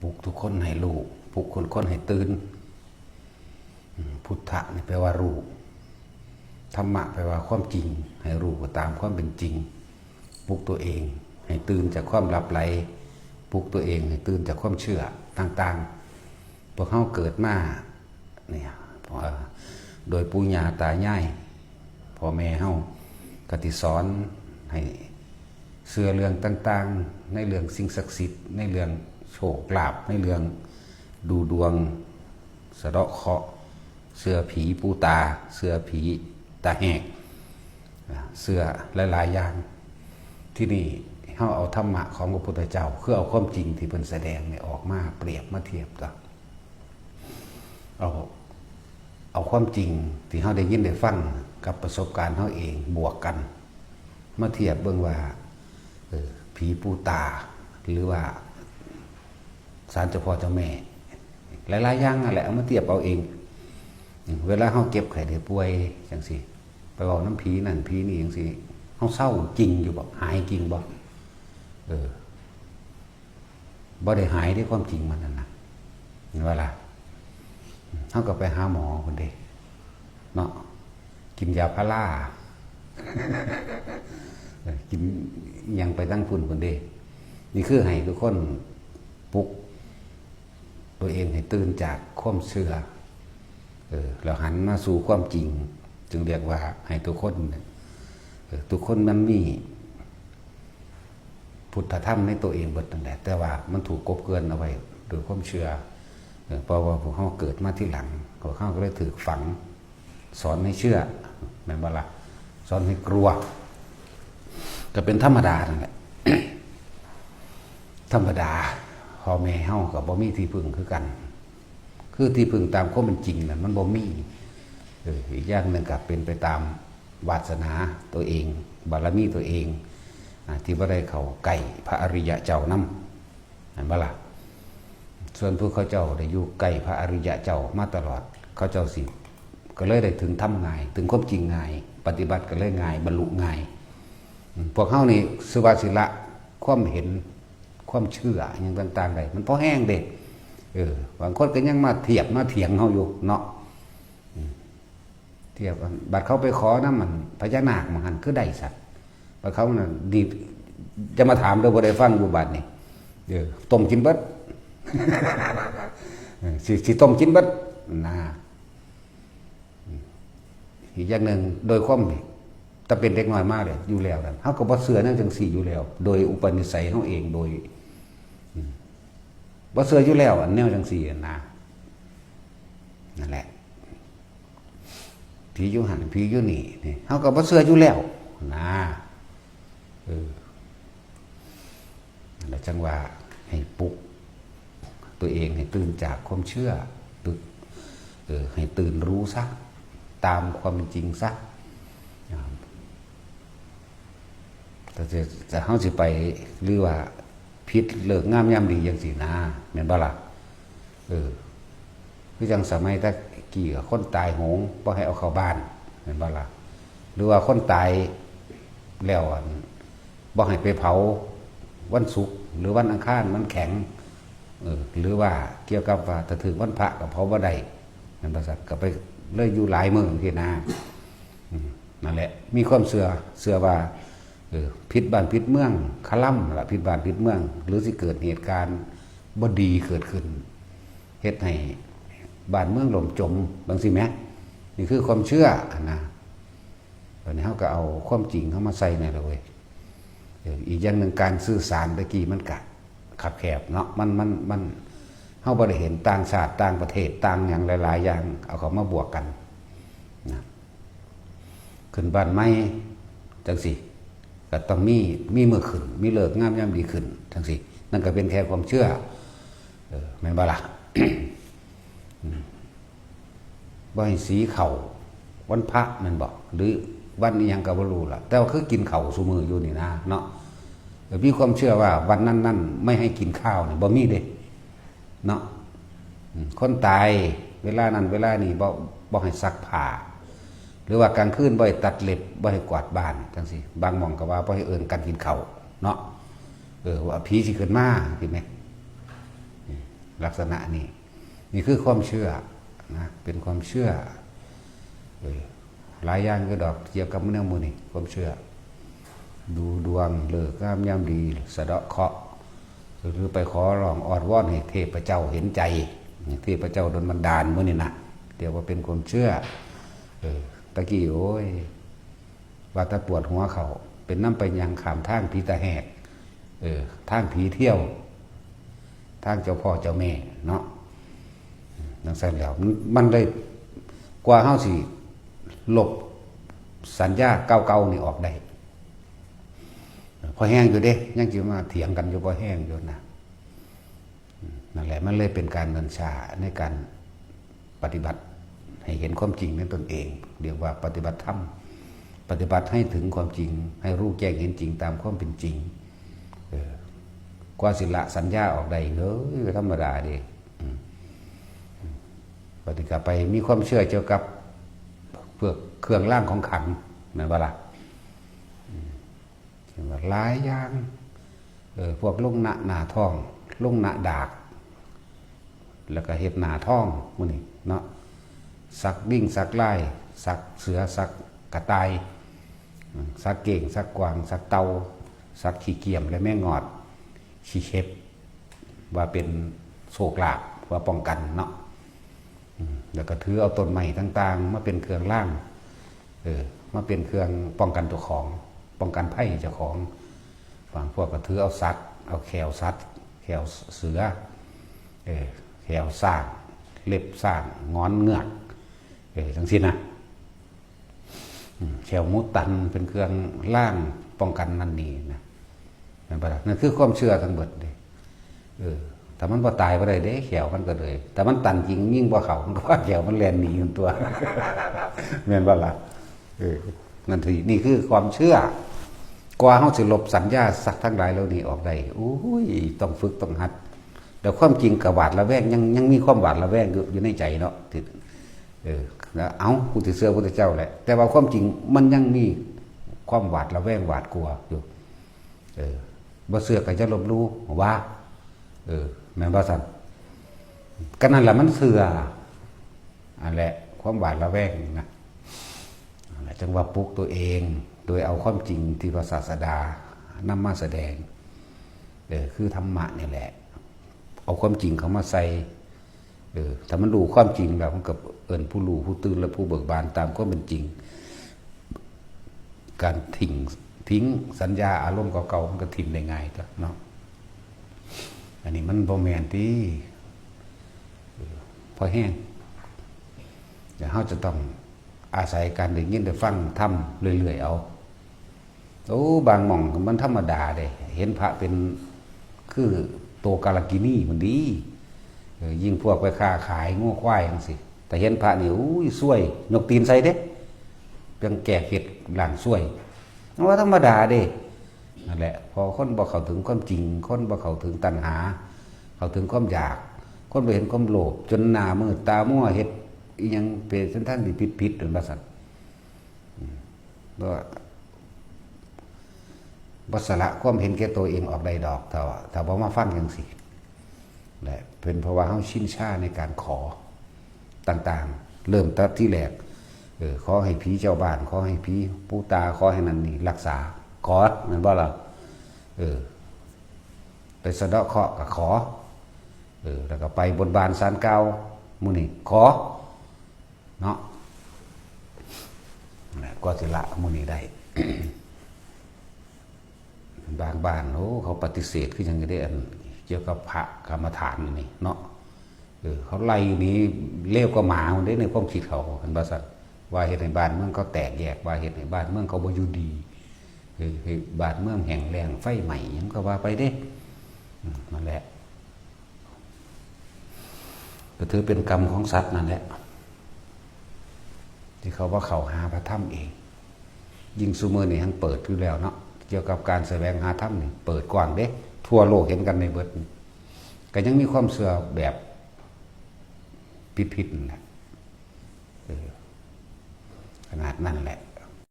ปลุกทุกคนให้รู้ปลุกคนให้ตื่นพุทธะนี่แปลว่ารู้ธรรมะแปลว่าความจริงให้รู้ตามความเป็นจริงปลุกตัวเองให้ตื่นจากความหลับไหลปลุกตัวเองให้ตื่นจากความเชื่อต่างๆพวกเขาเกิดมาเนี่ยโดยปู่ย่าตายายพ่อแม่เขากติสอนให้เชื่อเรื่องต่างๆในเรื่องสิ่งศักดิ์สิทธิ์ในเรื่องโชคลาภในเรื่องดูดวงสะเดาะเคราะห์เชื่อผีปูตาเชื่อผีตาแหกเชื่อหลายๆอย่างที่นี่เขาเอาธรรมะของพระพุทธเจ้าคือเอาความจริงที่เป็นแสดงเนี่ยออกมาเปรียบมาเทียบกันเอาความจริงที่เขาได้ยินได้ฟังกับประสบการณ์เขาเองบวกกันมาเทียบเบื้องว่าผีปูตาหรือว่าศาลเจ้าพ่อเจ้าแม่หลายๆอย่างนั่นแหละเอามาเทียบเอาเองเวลาเขาเก็บไข่ได้ป่วยจังสิไปบอกน้ำผีนั่นผีนี่จังสิเขาเศร้าจริงอยู่บ่หายจริงบ่บ่ได้หายด้วยความจริงมันนั่นนะเวลาเขาก็ไปหาหมอคนเดียวเนาะกินยาพารากินยังไปตั้งพุ่นคนเดียวนี่คือให้ทุกคนปลุกตัวเองให้ตื่นจากความเชื่อแล้วหันมาสู่ความจริงจึงเรียกว่าให้ทุกคนมันมีพุทธธรรมในตัวเองเบิดตั้งแต่ว่ามันถูกกบเกินเอาไว้โดยความเชื่อเพราะว่าพวกเขาเกิดมาที่หลังพวกเขาก็เลยถือฝังสอนให้เชื่อแม่นบ่ล่ะสอนให้กลัวก็เป็นธรรมดานั่นแหละ ธรรมดาพ่อแม่เฮากับบ่มีที่พึ่งคือกันคือที่พึ่งตามความเป็นจริงน่ะมันบ่มีอีกอย่างหนึ่งก็เป็นไปตามวาสนาตัวเองบารมีตัวเองที่บ่ได้เข้าใกล้พระอริยะเจ้านำเห็นบ่ล่ะส่วนพวกเขาเจ้าได้อยู่ใกล้พระอริยะเจ้ามาตลอดเขาเจ้าสิก็เลยได้ถึงธรรมง่ายถึงความจริงง่ายปฏิบัติก็เลยง่ายบรรลุง่ายพวกเฮานี่สุวาสิละความเห็นความเชื่ออย่างต่างๆได้มันพอแห้งเด็กบางคนก็ยังมาเทียบมาเถียงเฮาอยู่เนาะเทียบบัดเขาไปขอน้ำมันพญานาคมันหันคือได้สัตว์บัดเขาน่ะดีจะมาถามเราบ่ได้ฟังอยู่บัดนี่ต้มกินเบิด สิต้มกินเบิดนะอีกอย่างหนึ่งโดยความแต่เป็นเด็กน้อยมากเลยอยู่แล้วนั่นเขาก็บ่เชื่อนั่นจังสี่อยู่แล้วโดยอุปนิสัยเขาเองโดยบ่เชื่ออยู่แล้วอันแนวจังสี่นะนั่นแหละผีอยู่หันผีอยู่นี่เขาก็บ่เชื่ออยู่แล้วนะนั่นแหละจังว่าให้ปลุกตัวเองให้ตื่นจากความเชื่อให้ตื่นรู้ซะตามความจริงซะแต่เขาสิไปหรือว่าพิษเลิกงามยามดีอย่างสินะแม่นบ่ล่ะคือจังสมัยตะกี้คนตายโหงบ่ให้เอาเข้าบ้านแม่นบ่ล่ะหรือว่าคนตายแล้วบ่ให้ไปเผาวันศุกร์หรือวันอังคารมันแข็งหรือว่าเกี่ยวกับว่าถ้าถึงวันพระก็เผาบ่ได้นั่นประสัตก็ไปเลยอยู่หลายเมืองที่นานั่นแหละมีความเชื่อว่าพิษบ้านพิษเมืองคล่ำละพิษบ้านพิษเมืองหรือสิเกิดเหตุการณ์บ่ดีเกิดขึ้นเฮ็ดให้บ้านเมืองล่มจมบางสิแม้นี่คือความเชื่อนะวันนี้เขาก็เอาความจริงเข้ามาใส่ในเลยอีกอย่างหนึ่งการสื่อสารตะกี้มันกะขับแคบเนาะมันเขาบ่ได้เห็นต่างชาติต่างประเทศต่างอย่างหลายๆอย่างเอาเขามาบวกกันนะขึ้นบ้านไม้จังสิก็ต้องมีมือขึ้นมีเลิกงามยามดีขึ้นจังสินั่นก็เป็นแค่ความเชื่อแม่นบ่ล่ะ บ่ให้สีเข่าวันพระแม่นบ่หรือวันนี้ยังก็บ่รู้ล่ะแต่ว่าคือกินเข่าซุมื้ออยู่นี่นะเนาะมีความเชื่อว่าวันนั้นไม่ให้กินข้าวนี่บ่มีเด้เนาะคนตายเวลานั้นเวลานี้บ่ให้ซักผ้าหรือว่ากลางคืนบ่ให้ตัดเล็บบ่ให้กวาดบ้านจังซี่บางหม่องก็ว่าบ่ให้เอิ้นกันกินข้าวเนาะว่าผีสิขึ้นมาเห็นมั้ย ลักษณะนี้นี่คือความเชื่อนะเป็นความเชื่อหลายอย่างก็ดอกเกี่ยวกับเรื่องมูนี่ความเชื่อดูดวงเลิกงามยามดีสะเดาะเคราะห์หรือไปขอร้องออดวอนให้เทพเจ้าเห็นใจเทพเจ้าโดนบันดาลมื้อนี่นะเดี๋ยวว่าเป็นความเชื่อตะกี้โอ้ยว่าตะปวดหัวเขาเป็นน้ำไปยังขามทางผีตาแหกทางผีเที่ยวทางเจ้าพ่อเจ้าแม่เนาะนังสั่นแล้วมันเลยกว่าเฮาสิลบสัญญาเก่าๆนี่ออกได้พอแห้งอยู่เด้ยังสิมาเถียงกันอยู่พอแห้งอยู่นะนั่นแหละมันเลยเป็นการเนินช้าในการปฏิบัติให้เห็นความจริงในตนเองเรียกว่าปฏิบัติธรรมปฏิบัติให้ถึงความจริงให้รู้แจ้งเห็นจริงตามความเป็นจริงกว่าสิละสัญญาออกได้ธรรมดาดิปฏิกาไปมีความเชื่อเกี่ยวกับเพื่อเครื่องร่างของขังนั่นว่าล่ะหลายอย่างพวกลุงหน้าท้องลุงหน้าดากแล้วก็เห็ดหน้าท้องมื้อนี้เนาะสักดิ้งสักไล่สักเสือสักกระต่ายสักเก่งสักกวางสักเตาสักขี้เกียมและแม่งอดขี้เข็บว่าเป็นโศกลาภว่าป้องกันเนาะแล้วก็ถือเอาต้นไม้ต่างๆมาเป็นเครื่องร่างมาเป็นเครื่องป้องกันตัวของป้องกันภัยเจ้าของบางพวกก็ถือเอาสัตว์เอาแขวสัตว์แขวเสือแขวสร้างเล็บสร้างงอนเงือกทั้งสิ้นนะแขวมุตันเป็นเครื่องร่างป้องกันนั่นนี่นะนั่นคือความเชื่อทั้งหมดเลยแต่มันพอตายไปเลยเด้แขวมันก็เลยแต่มันตันจริงยิ่งกว่าเขามันก็ว่าแขวมันแลนหนีอยู่ตัวแม่นว่าล่ะนั่นทีนี่คือความเชื่อกว่าเขาสิลบสัญญาสักทั้งหลายเหล่านี้ออกได้โอ้ยต้องฝึกต้องหัดแต่ความจริงกับหวาดระแวงยังมีความหวาดระแวงอยู่ในใจเนาะแล้วกูจะเชื่อพระเจ้าแหละแต่ว่าความจริงมันยังมีความหวาดระแวงหวาดกลัวอยู่บ่เชื่อก็จะลบลู่ว่าแม่นบ่ซั่นก็นั่นแหละมันเชื่ออันแหละความหวาดระแวงนะจังว่าปลุกตัวเองโดยเอาความจริงที่พระศาสดานำมาแสดงคือธรรมะนี่แหละเอาความจริงเขามาใส่ถ้ามันรู้ความจริงแล้วมันกับผู้รู้ผู้ตื่นและผู้เบิกบานตามความเป็นจริงการทิ้งสัญญาอารมณ์เก่าๆมันก็ทิ้งได้ง่ายจ้ะเนาะอันนี้มันบ่แม่นที่พอแห้งเดี๋ยวเราจะต้องอาศัยการได้ยินได้ฟังทำเรื่อยๆเอาบางหม่องมันธรรมดาเด้เห็นพระเป็นคือโตกาลกินีมันดียิ่งพวกไปค้าขายง้อควายจังสิแต่เห็นพระนี่ซวยยกตีนใส่เด้เพียงแก่เห็ดหลังซวยว่าธรรมดาเด้นั่นแหละพอคนบ่เข้าถึงความจริงคนบ่เข้าถึงตัณหาเข้าถึงความอยากคนบ่เห็นความโลภจนหน้ามืดตามัวเฮ็ดอีหยังเป็นเส้นทางที่ผิดๆนั่นว่าซั่นบ่สละความเห็นแก่ตัวเองออกได้ดอกถ้าบ่มาฟังจังซี่แหละเป็นเพราะว่าเฮาชินชาในการขอต่างๆเริ่มตั้งที่แรกขอให้ผีเจ้าบ้านขอให้ผีปู่ตาขอให้นั่นนี่รักษาขอนั่นบ่ล่ะไปสะเดาะเคราะห์ก็ขอแล้วก็ไปบนบานศาลเก่ามื้อนี้ขอเนาะก็สิละมื้อนี้ได้ บางบ้านเขาปฏิเสธคือจังได๋อันเกี่ยวกับพระกรรมฐานนี่เนาะเขาไล่นี้เลวกว่าหมามันได้ในความคิดเขาเห็นบ่ซั่นว่าเฮ็ดให้บ้านเมืองเขาแตกแยกว่าเฮ็ดให้บ้านเมืองเขาบ่อยู่ดีให้บ้านเมืองแห้งแล้งไฟไหม้หยังก็ว่าไปเด้นั่นแหละก็ถือเป็นกรรมของสัตว์นั่นแหละที่เขาว่าเขาหาพระธรรมเองยิ่งซุมื้อนี้ทั้งเปิดอยู่แล้วเนาะเกี่ยวกับการแสวงหาธรรมนี่เปิดกว้างเด้ทั่วโลกเห็นกันในเบิดก็ยังมีความเชื่อแบบผิดๆนั่นแหละขนาดนั้นแหละ